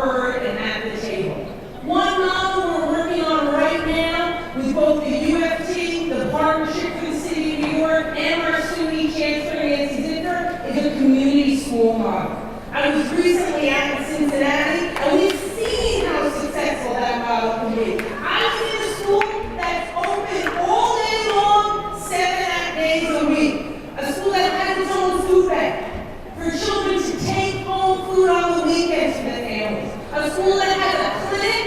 heard and at the table. One model we're working on right now with both the UFT, the Partnership for the City of New York, and our SUNY Chancellor Nancy Zicker is a community school model. I was recently out in Cincinnati, and we've seen how successful that model can be. I was in a school that's open all day long, 7 days a week. A school that has its own food bank for children to take home food on the weekends for the families. A school that has a clinic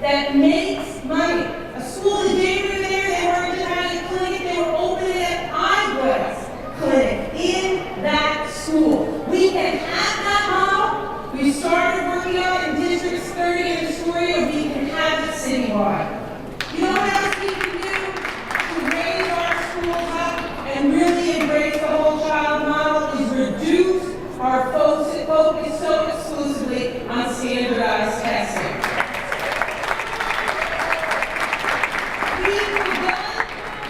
that makes money. A school, the day we were there, they weren't just having a clinic, they were opening an eyeglass clinic in that school. We can have that model. We started working on it in districts 30 and Astoria. We can have it citywide. You know what else we can do to raise our schools up and really embrace the whole child model is reduce our focus so exclusively on standardized testing. We've begun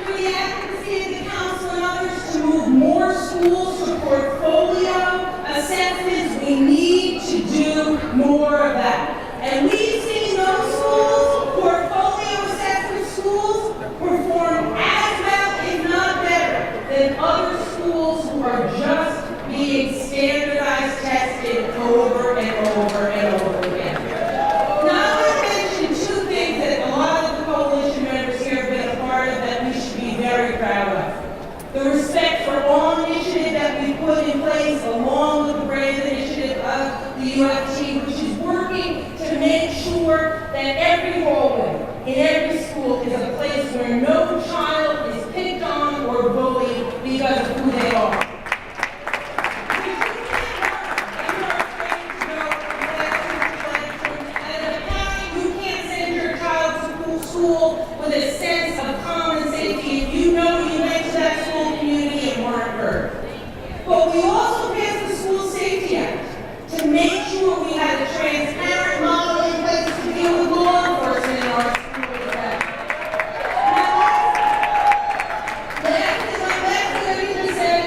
through the advocacy of the council and others to move more schools to portfolio assessments. We need to do more of that. And we've seen those schools, portfolio assessment schools, perform as well, if not better, than other schools who are just being standardized tested over and over and over again. Now, I want to mention 2 things that a lot of the coalition members here have been a part of that we should be very proud of. The Respect for All initiative that we put in place along with the brand initiative of the UFT, which is working to make sure that every hallway in every school is a place where no child is picked on or bullied because of who they are. School with a sense of common safety if you know you went to that school community and weren't hurt. But we also passed the School Safety Act to make sure we had a transparent model in place to deal with law enforcement in our schools. Now, last thing I said,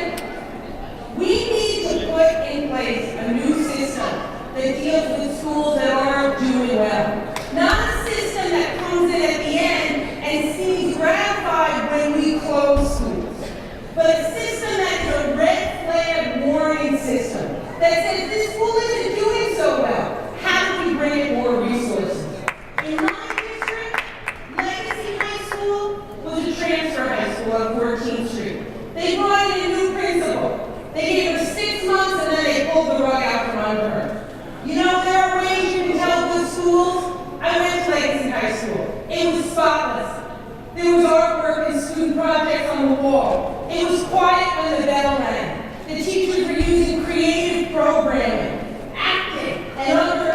we need to put in place a new system that deals with schools that aren't doing well. Not a system that comes in at the end and seems gratified when we close schools, but a system that is a red flag warning system that says this school isn't doing so well. How do we bring it more resources? In my district, Legacy High School was a transfer high school on 14th Street. They brought in a new principal. They gave her 6 months and then they pulled the rug out from under her. You know, there are ways you can tell good schools. I went to Legacy High School. It was spotless. There was artwork and student projects on the wall. It was quiet when the bell rang. The teachers were using creative programming, acting, and other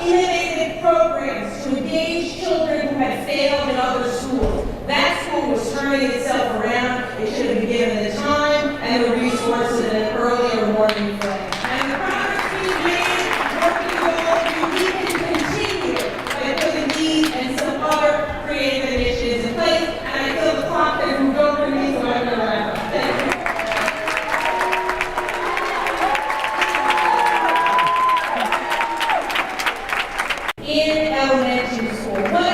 innovative programs to engage children who had failed in other schools. That school was turning itself around. It should have been given the time and the resources and an earlier warning flag. And the progress we've made working with all of you, we can continue by putting these and some other creative initiatives in place. And I feel the clock has moved over to me, so I'm going to wrap up. Thank you. In elementary school, what